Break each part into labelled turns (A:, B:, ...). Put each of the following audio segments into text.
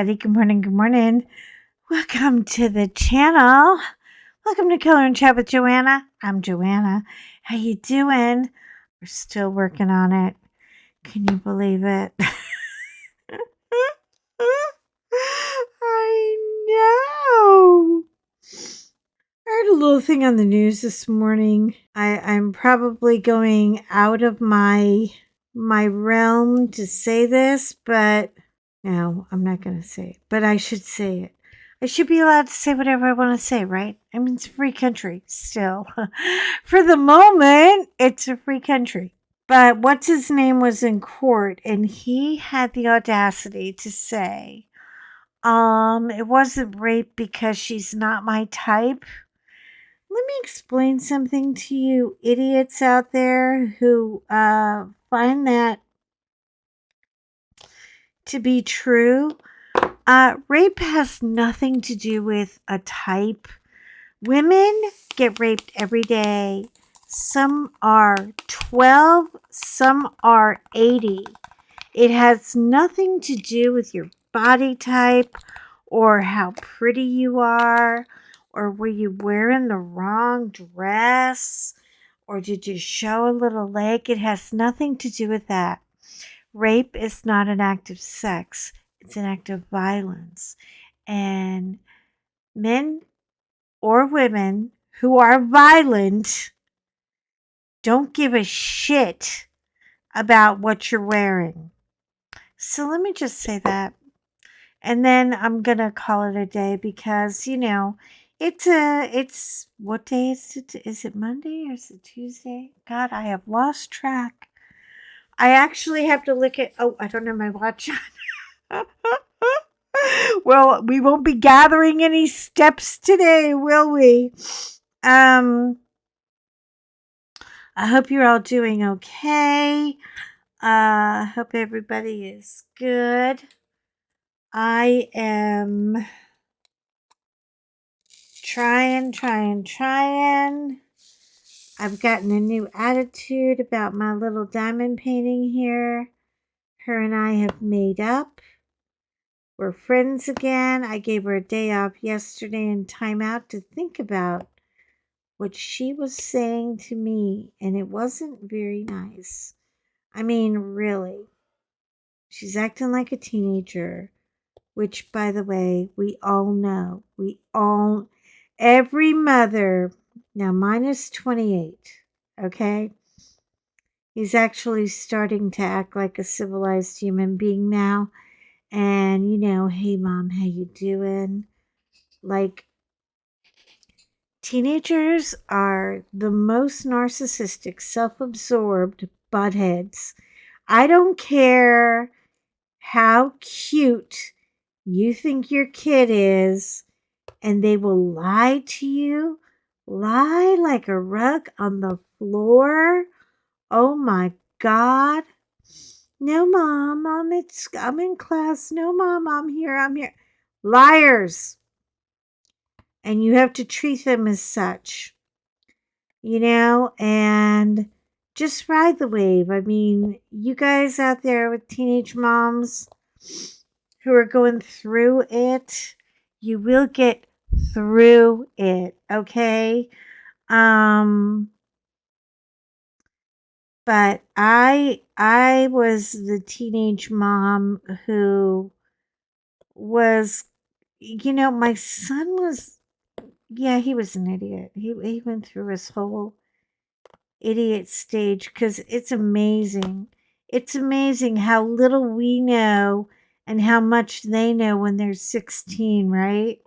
A: everybody. Good morning. Good morning. Welcome to the channel. Welcome to Color and Chat with Joanna. I'm Joanna. How you doing? We're still working on it. Can you believe it? I know. I heard a little thing on the news this morning. I'm probably going out of my realm to say this, but no, I'm not going to say it. But I should say it. I should be allowed to say whatever I want to say, right? I mean, it's a free country still. For the moment, it's a free country. But what's his name was in court, and he had the audacity to say, it wasn't rape because she's not my type. Let me explain something to you idiots out there who find that to be true. Rape has nothing to do with a type. Women get raped every day. Some are 12, some are 80. It has nothing to do with your body type or how pretty you are or were you wearing the wrong dress or did you show a little leg. It has nothing to do with that. Rape is not an act of sex. It's an act of violence. And men or women who are violent don't give a shit about what you're wearing. So let me just say that. And then I'm going to call it a day because, it's what day is it? Is it Monday or is it Tuesday? God, I have lost track. I actually have to look at, I don't have my watch on. Well, we won't be gathering any steps today, will we? I hope you're all doing okay. Hope everybody is good. I am trying. I've gotten a new attitude about my little diamond painting here. Her and I have made up. We're friends again. I gave her a day off yesterday and time out to think about what she was saying to me, and it wasn't very nice. I mean, really. She's acting like a teenager, which, by the way, we all know. Every mother, now mine is 28, okay? He's actually starting to act like a civilized human being now. And, hey mom, how you doing? Like, teenagers are the most narcissistic, self-absorbed buttheads. I don't care how cute you think your kid is, and they will lie to you, lie like a rug on the floor. Oh my God. No, mom, I'm in class. No, mom, I'm here. Liars. And you have to treat them as such, and just ride the wave. I mean, you guys out there with teenage moms who are going through it, you will get through it, okay? But I was the teenage mom who was, my son was, yeah, he was an idiot. He went through his whole idiot stage because it's amazing. It's amazing how little we know and how much they know when they're 16, right?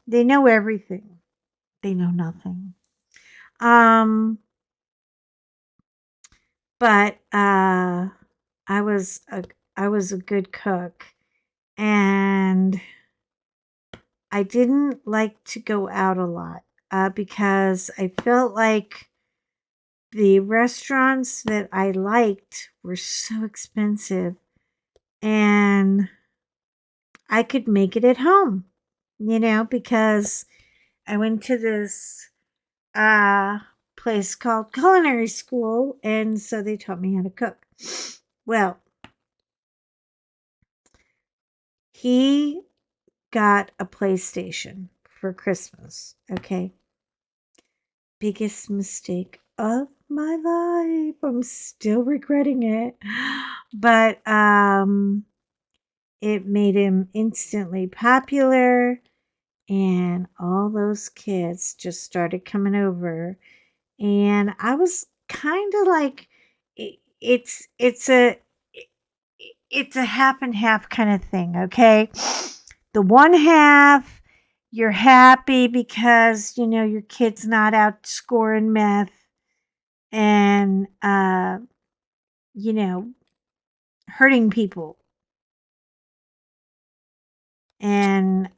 A: They know everything. They know nothing. But I was a good cook, and I didn't like to go out a lot because I felt like the restaurants that I liked were so expensive, and I could make it at home, because I went to this place called culinary school, and so they taught me how to cook. Well, he got a PlayStation for Christmas. Okay. Biggest mistake of my life. I'm still regretting it. But it made him instantly popular, and all those kids just started coming over, and I was kind of like, it's a half and half kind of thing, okay? The one half, you're happy because your kid's not out scoring meth and you know hurting people, and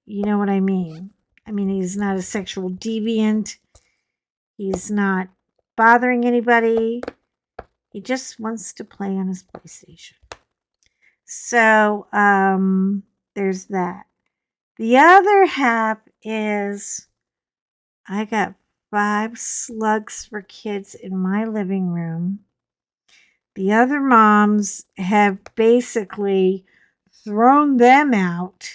A: you know what I mean. I mean, he's not a sexual deviant. He's not bothering anybody. He just wants to play on his PlayStation. So, there's that. The other half is I got 5 slugs for kids in my living room. The other moms have basically thrown them out.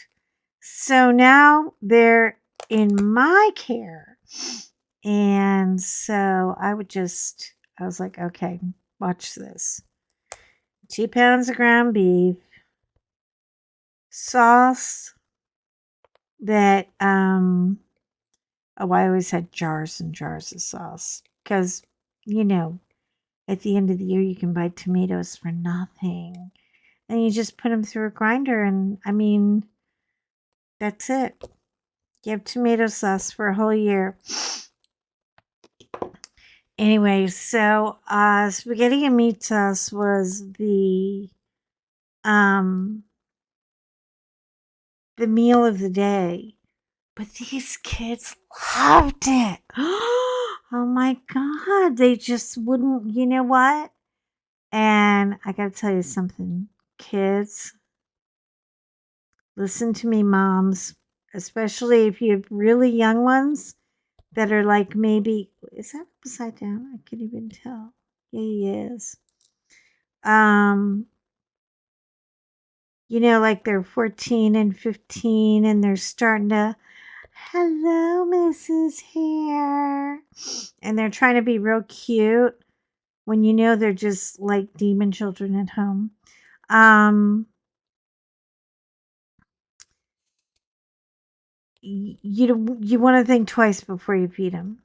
A: So now they're in my care. And so I was like, okay, watch this. 2 pounds of ground beef, sauce that, I always had jars and jars of sauce because, you know, at the end of the year, you can buy tomatoes for nothing. And you just put them through a grinder, and I mean, that's it. You have tomato sauce for a whole year. Anyway, so spaghetti and meat sauce was um the meal of the day. But these kids loved it. Oh my god, they just wouldn't, you know what? And I got to tell you something. Kids, listen to me, moms, especially if you have really young ones that are like, maybe, is that upside down? I can't even tell. Yeah, he is. Um, like they're 14 and 15 and they're starting to, hello, Mrs. Hare. And they're trying to be real cute when they're just like demon children at home. You want to think twice before you feed them.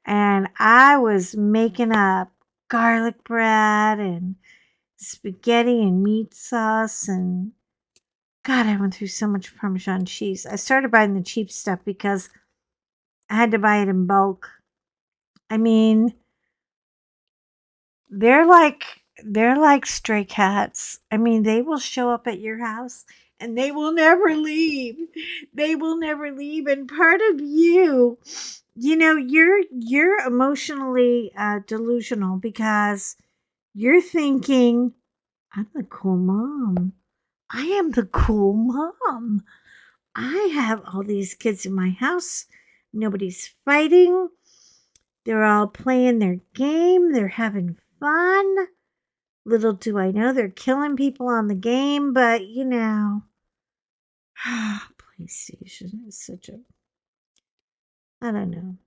A: And I was making up garlic bread and spaghetti and meat sauce, and God, I went through so much Parmesan cheese. I started buying the cheap stuff because I had to buy it in bulk. I mean, they're like stray cats. I mean, they will show up at your house and they will never leave. They will never leave. And part of you're emotionally delusional because you're thinking, I'm the cool mom. I am the cool mom. I have all these kids in my house. Nobody's fighting. They're all playing their game. They're having fun. Little do I know they're killing people on the game, but PlayStation is such a, I don't know.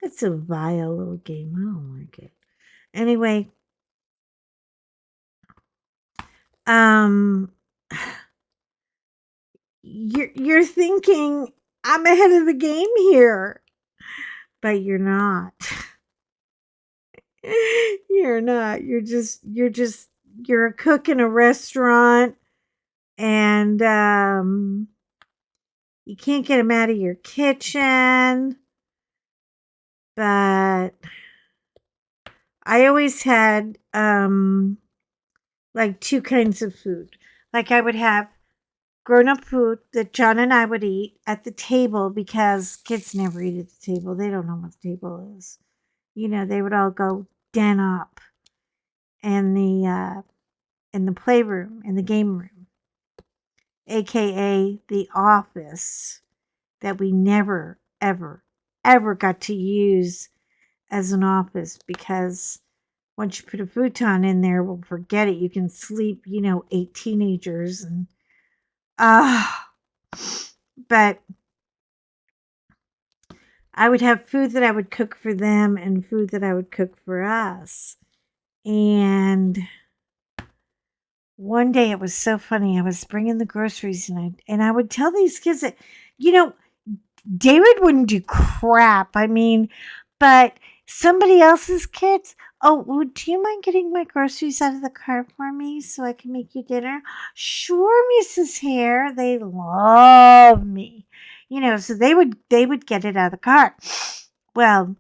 A: It's a vile little game. I don't like it. Anyway, um you're thinking I'm ahead of the game here, but you're not. You're not. You're a cook in a restaurant, and you can't get them out of your kitchen. But I always had like 2 kinds of food. Like I would have grown up food that John and I would eat at the table because kids never eat at the table. They don't know what the table is. They would all go den up in the playroom, in the game room, aka the office that we never, ever, ever got to use as an office because once you put a futon in there, well, forget it. You can sleep, 8 teenagers and Ah, but I would have food that I would cook for them and food that I would cook for us. And one day it was so funny. I was bringing the groceries and I would tell these kids that, you know, David wouldn't do crap. I mean, but somebody else's kids, oh, well, do you mind getting my groceries out of the car for me so I can make you dinner? Sure, Mrs. Hare. They love me. So they would get it out of the car. Well,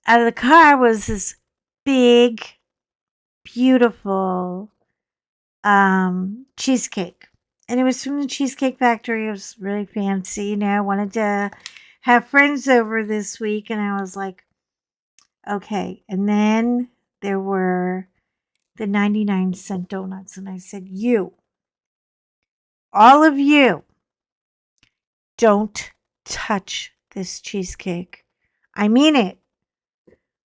A: out of the car was this big, beautiful cheesecake. And it was from the Cheesecake Factory. It was really fancy, I wanted to have friends over this week, and I was like, okay. And then there were the 99-cent donuts, and I said, all of you, don't touch this cheesecake. I mean it.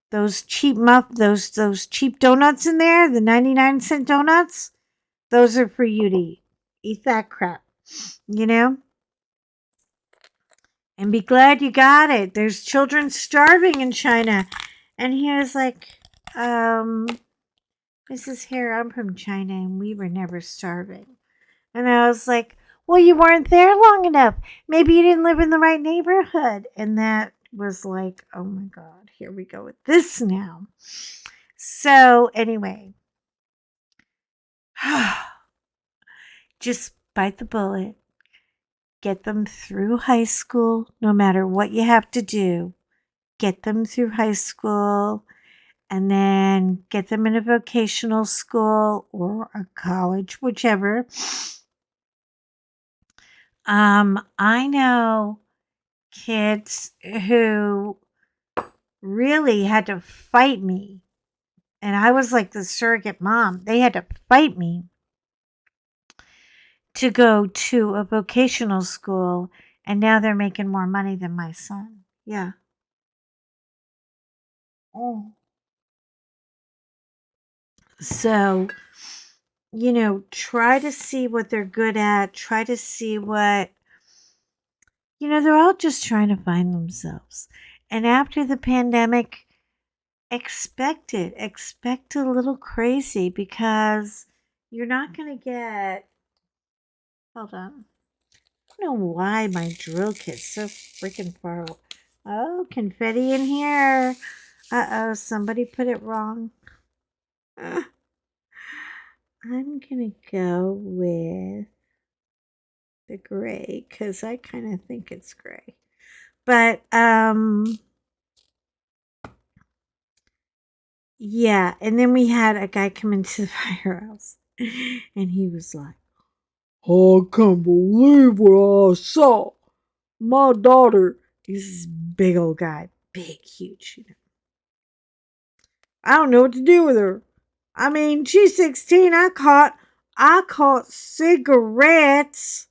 A: Those cheap those cheap donuts in there, the 99-cent donuts, those are for you to eat. Eat that crap, you know? And be glad you got it. There's children starving in China. And he was like, Mrs. Hare, I'm from China and we were never starving. And I was like, well, you weren't there long enough. Maybe you didn't live in the right neighborhood. And that was like, oh my God, here we go with this now. So, anyway, just bite the bullet. Get them through high school, no matter what you have to do. Get them through high school and then get them in a vocational school or a college, whichever. I know kids who really had to fight me, and I was like the surrogate mom. They had to fight me to go to a vocational school, and now they're making more money than my son. Yeah. Oh. So, try to see what they're good at. Try to see what, they're all just trying to find themselves. And after the pandemic, expect it. Expect a little crazy because you're not going to get. Hold on. I don't know why my drill kit's so freaking far. Oh, confetti in here. Uh-oh, somebody put it wrong. I'm going to go with the gray because I kind of think it's gray. But, yeah. And then we had a guy come into the firehouse and he was like, I can't believe what I saw. My daughter, he's this big old guy, big, huge. I don't know what to do with her. I mean, she's 16. I caught cigarettes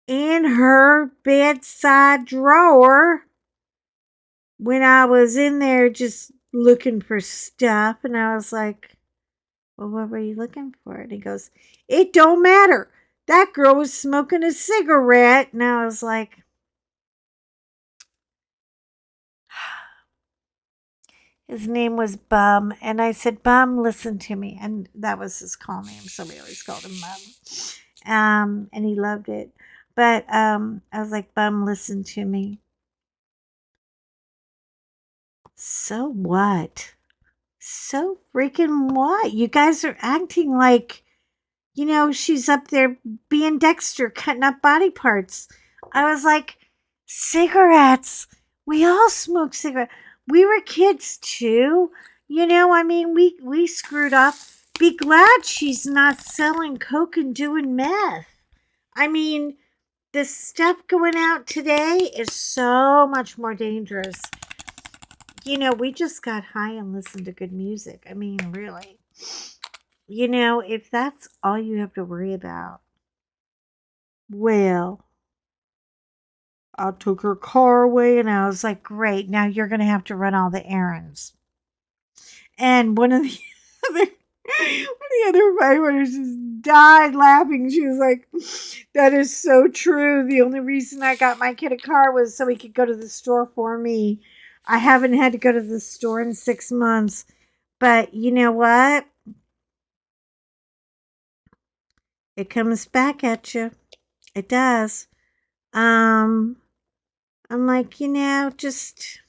A: in her bedside drawer when I was in there just looking for stuff. And I was like, well, what were you looking for? And he goes, it don't matter. That girl was smoking a cigarette. And I was like, his name was Bum. And I said, Bum, listen to me. And that was his call name. So we always called him Bum. And he loved it. But I was like, Bum, listen to me. So what? So freaking what? You guys are acting like, she's up there being Dexter, cutting up body parts. I was like, cigarettes. We all smoke cigarettes. We were kids too. I mean, we screwed up. Be glad she's not selling coke and doing meth. I mean, the stuff going out today is so much more dangerous. We just got high and listened to good music. I mean, really. If that's all you have to worry about, well, I took her car away and I was like, great, now you're going to have to run all the errands. And one of the other The other firefighters just died laughing. She was like, that is so true. The only reason I got my kid a car was so he could go to the store for me. I haven't had to go to the store in 6 months. But you know what? It comes back at you. It does. I'm like, just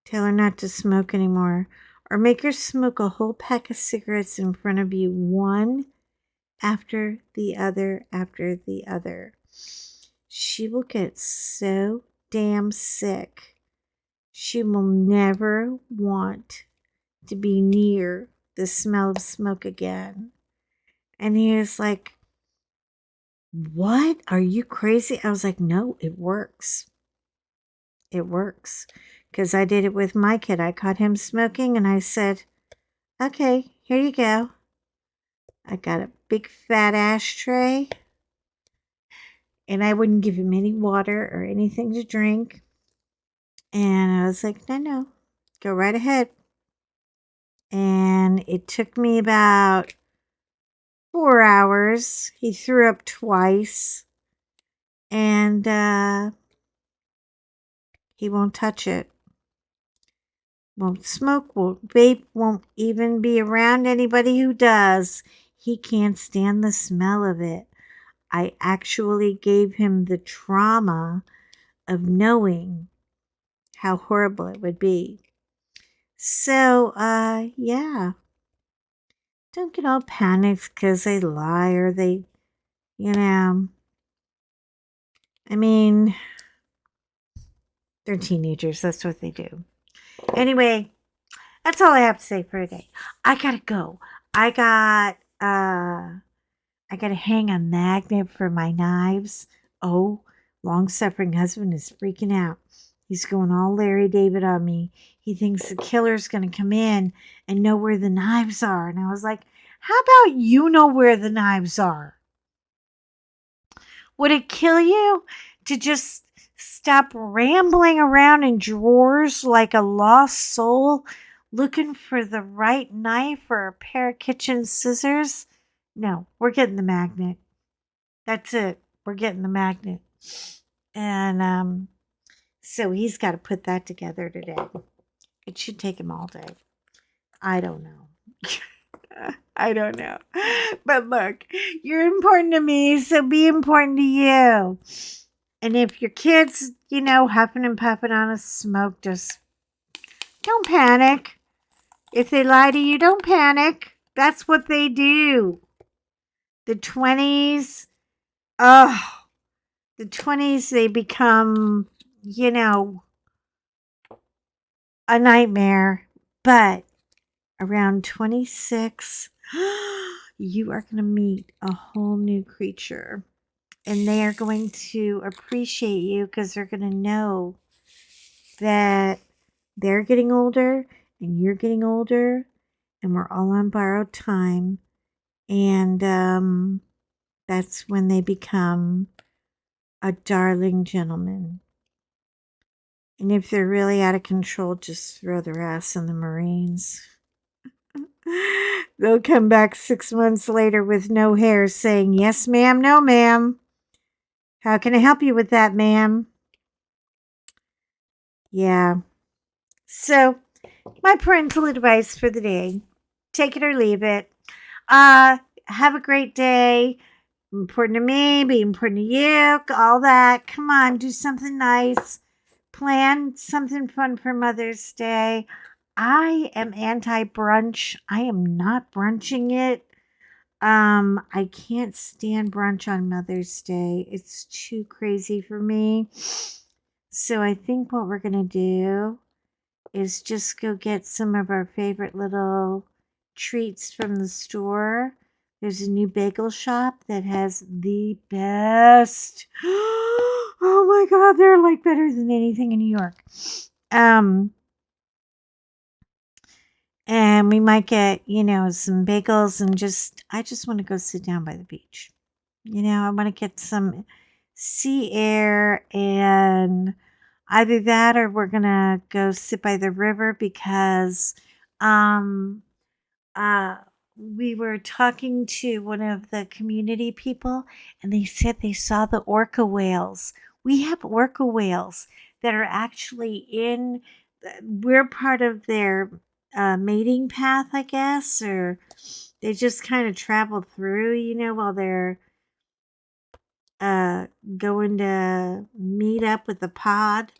A: tell her not to smoke anymore. Or make her smoke a whole pack of cigarettes in front of you, one after the other after the other. She will get so damn sick. She will never want to be near the smell of smoke again. And he was like, what? Are you crazy? I was like, no, it works. It works. Because I did it with my kid. I caught him smoking and I said, okay, here you go. I got a big fat ashtray and I wouldn't give him any water or anything to drink. And I was like, no, go right ahead. And it took me about 4 hours. He threw up twice. And he won't touch it. Won't smoke, won't vape, won't even be around anybody who does. He can't stand the smell of it. I actually gave him the trauma of knowing how horrible it would be. So, yeah. Don't get all panicked because they lie or they, I mean, they're teenagers. That's what they do. Anyway, that's all I have to say for today. I gotta go. I got I gotta hang a magnet for my knives. Oh, long-suffering husband is freaking out. He's going all Larry David on me. He thinks the killer's gonna come in and know where the knives are. And I was like, how about you know where the knives are? Would it kill you to just stop rambling around in drawers like a lost soul looking for the right knife or a pair of kitchen scissors? No, we're getting the magnet. That's it. We're getting the magnet. And so he's got to put that together today. It should take him all day. I don't know. I don't know. But look, you're important to me, so be important to you. And if your kids, huffing and puffing on a smoke, just don't panic. If they lie to you, don't panic. That's what they do. The 20s, oh, the 20s, they become, a nightmare. But around 26, you are going to meet a whole new creature. And they are going to appreciate you because they're going to know that they're getting older and you're getting older and we're all on borrowed time. And that's when they become a darling gentleman. And if they're really out of control, just throw their ass in the Marines. They'll come back 6 months later with no hair saying, yes, ma'am, no, ma'am. How can I help you with that, ma'am? Yeah. So, my parental advice for the day, take it or leave it. Have a great day. Important to me, be important to you, all that. Come on, do something nice. Plan something fun for Mother's Day. I am anti-brunch. I am not brunching it. I can't stand brunch on Mother's Day. It's too crazy for me. So I think what we're going to do is just go get some of our favorite little treats from the store. There's a new bagel shop that has the best. Oh my God, they're like better than anything in New York. And we might get, some bagels and I just want to go sit down by the beach. I want to get some sea air and Either that or we're going to go sit by the river because um, uh, we were talking to one of the community people and they said they saw the orca whales. We have orca whales that are actually we're part of their mating path, I guess, or they just kind of travel through, while they're uh, going to meet up with the pod.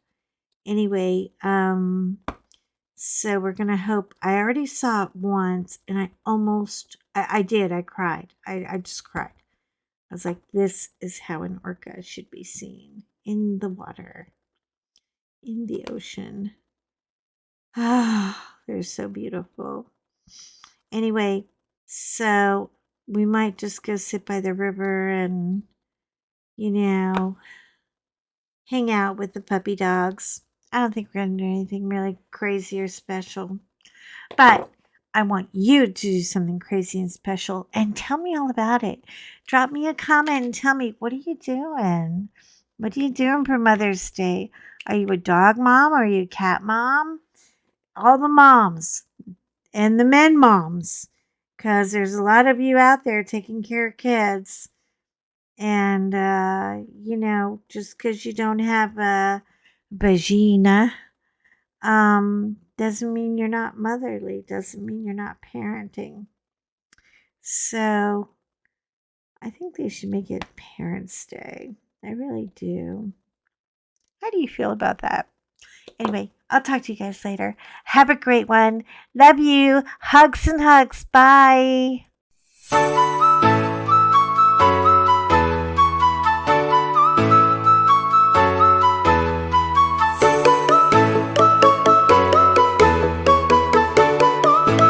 A: Anyway, so we're gonna hope. I already saw it once, and I did. I cried. I just cried. I was like, this is how an orca should be seen in the water, in the ocean. Ah, they're so beautiful. Anyway, so we might just go sit by the river and, you know, hang out with the puppy dogs. I don't think we're gonna do anything really crazy or special. But I want you to do something crazy and special and tell me all about it. Drop me a comment and tell me, what are you doing? What are you doing for Mother's Day? Are you a dog mom? Are you a cat mom? All the moms and the men moms. Because there's a lot of you out there taking care of kids. And, just because you don't have a vagina doesn't mean you're not motherly, doesn't mean you're not parenting. So I think they should make it Parents' Day. I really do. How do you feel about that? Anyway, I'll talk to you guys later. Have a great one. Love you. Hugs and hugs. Bye.